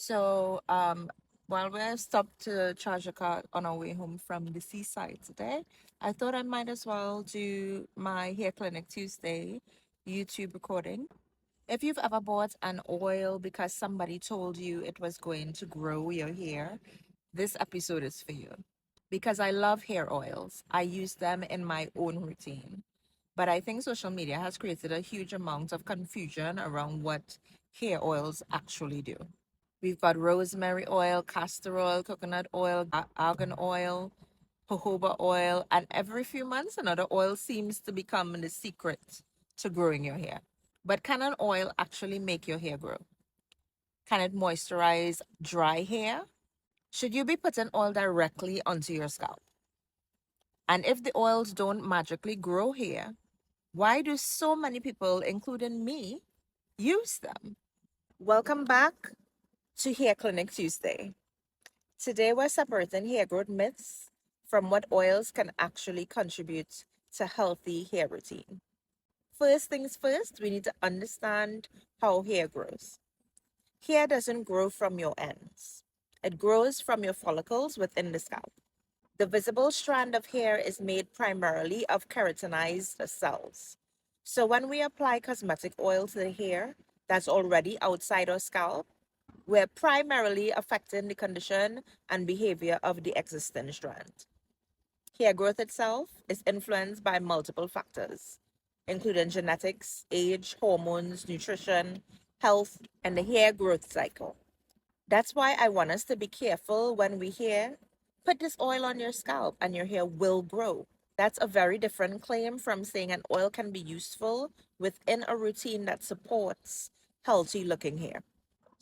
So, while we're stopped to charge a car on our way home from the seaside today, I thought I might as well do my Hair Clinic Tuesday YouTube recording. If you've ever bought an oil because somebody told you it was going to grow your hair, this episode is for you. Because I love hair oils, I use them in my own routine. But I think social media has created a huge amount of confusion around what hair oils actually do. We've got rosemary oil, castor oil, coconut oil, argan oil, jojoba oil, and every few months another oil seems to become the secret to growing your hair. But can an oil actually make your hair grow? Can it moisturize dry hair? Should you be putting oil directly onto your scalp? And if the oils don't magically grow hair, why do so many people, including me, use them? Welcome back to Hair Clinic Tuesday. Today we're separating hair growth myths from what oils can actually contribute to healthy hair routine. First things first, we need to understand how hair grows. Hair doesn't grow from your ends. It grows from your follicles within the scalp. The visible strand of hair is made primarily of keratinized cells. So when we apply cosmetic oil to the hair that's already outside our scalp, we're primarily affecting the condition and behavior of the existing strand. Hair growth itself is influenced by multiple factors, including genetics, age, hormones, nutrition, health, and the hair growth cycle. That's why I want us to be careful when we hear, put this oil on your scalp and your hair will grow. That's a very different claim from saying an oil can be useful within a routine that supports healthy looking hair.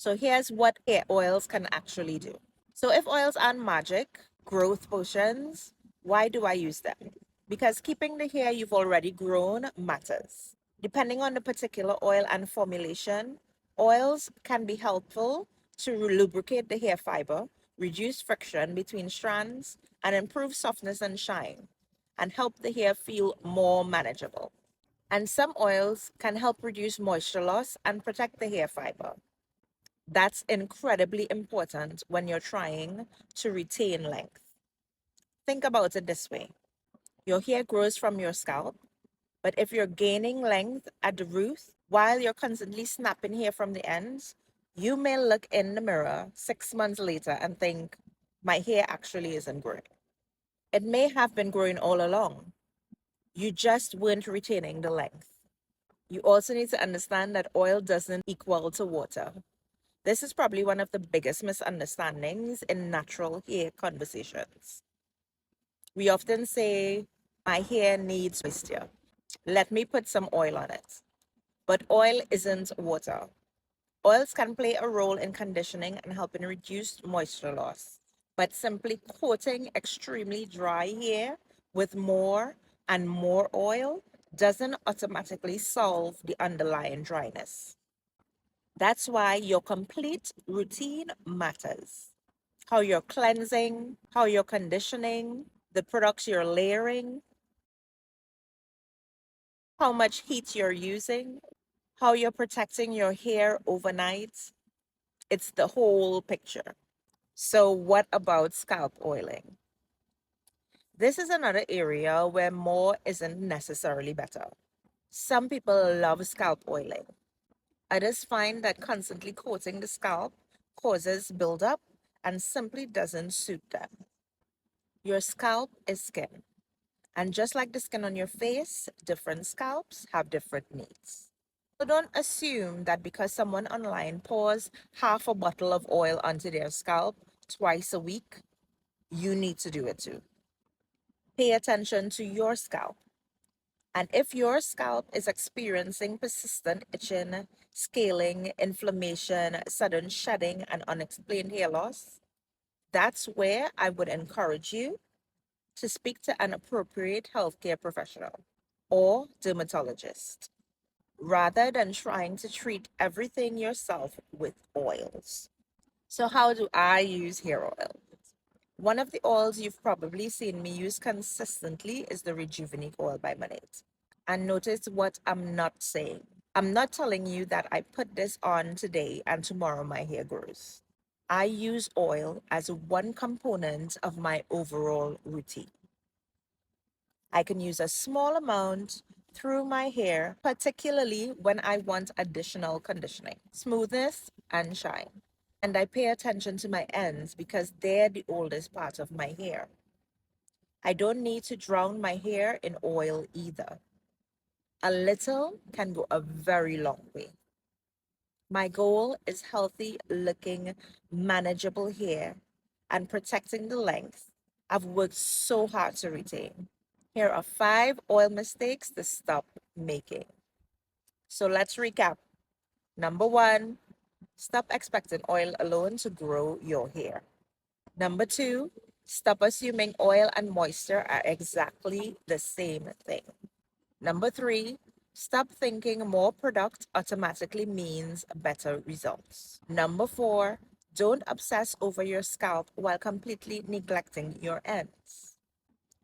So here's what hair oils can actually do. So if oils aren't magic, growth potions, why do I use them? Because keeping the hair you've already grown matters. Depending on the particular oil and formulation, oils can be helpful to lubricate the hair fiber, reduce friction between strands, and improve softness and shine, and help the hair feel more manageable. And some oils can help reduce moisture loss and protect the hair fiber. That's incredibly important when you're trying to retain length. Think about it this way: your hair grows from your scalp, but if you're gaining length at the root while you're constantly snapping hair from the ends, you may look in the mirror 6 months later and think, my hair actually isn't growing. It may have been growing all along. You just weren't retaining the length. You also need to understand that oil doesn't equal to water. This is probably one of the biggest misunderstandings in natural hair conversations. We often say, my hair needs moisture. Let me put some oil on it. But oil isn't water. Oils can play a role in conditioning and helping reduce moisture loss. But simply coating extremely dry hair with more and more oil doesn't automatically solve the underlying dryness. That's why your complete routine matters. How you're cleansing, how you're conditioning, the products you're layering, how much heat you're using, how you're protecting your hair overnight. It's the whole picture. So, what about scalp oiling? This is another area where more isn't necessarily better. Some people love scalp oiling. Others find that constantly coating the scalp causes buildup and simply doesn't suit them. Your scalp is skin. And just like the skin on your face, different scalps have different needs. So don't assume that because someone online pours half a bottle of oil onto their scalp twice a week, you need to do it too. Pay attention to your scalp. And if your scalp is experiencing persistent itching, scaling, inflammation, sudden shedding, and unexplained hair loss, that's where I would encourage you to speak to an appropriate healthcare professional or dermatologist rather than trying to treat everything yourself with oils. So, how do I use hair oil? One of the oils you've probably seen me use consistently is the Rejuvenate oil by Monat. And notice what I'm not saying. I'm not telling you that I put this on today and tomorrow my hair grows. I use oil as one component of my overall routine. I can use a small amount through my hair, particularly when I want additional conditioning, smoothness, and shine. And I pay attention to my ends because they're the oldest part of my hair. I don't need to drown my hair in oil either. A little can go a very long way. My goal is healthy looking, manageable hair and protecting the length I've worked so hard to retain. Here are 5 oil mistakes to stop making. So let's recap. Number 1, stop expecting oil alone to grow your hair. Number 2, stop assuming oil and moisture are exactly the same thing. Number 3, stop thinking more product automatically means better results. Number 4, don't obsess over your scalp while completely neglecting your ends.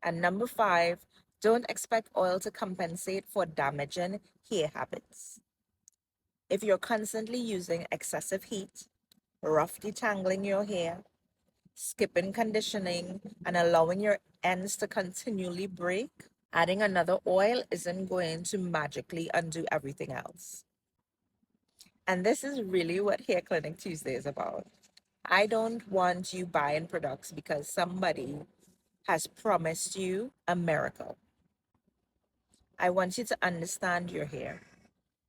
And number 5, don't expect oil to compensate for damaging hair habits. If you're constantly using excessive heat, rough detangling your hair, skipping conditioning, and allowing your ends to continually break, adding another oil isn't going to magically undo everything else. And this is really what Hair Clinic Tuesday is about. I don't want you buying products because somebody has promised you a miracle. I want you to understand your hair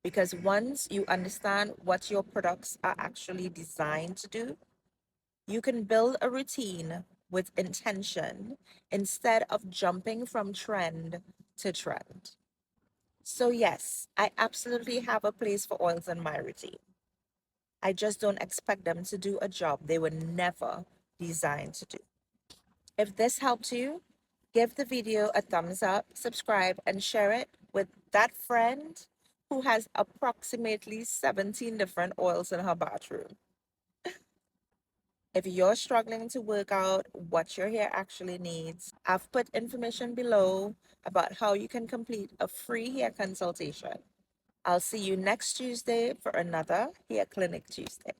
because once you understand what your products are actually designed to do, you can build a routine with intention instead of jumping from trend to trend. So, yes, I absolutely have a place for oils in my routine. I just don't expect them to do a job they were never designed to do. If this helped you, give the video a thumbs up, subscribe, and share it with that friend who has approximately 17 different oils in her bathroom. If you're struggling to work out what your hair actually needs, I've put information below about how you can complete a free hair consultation. I'll see you next Tuesday for another Hair Clinic Tuesday.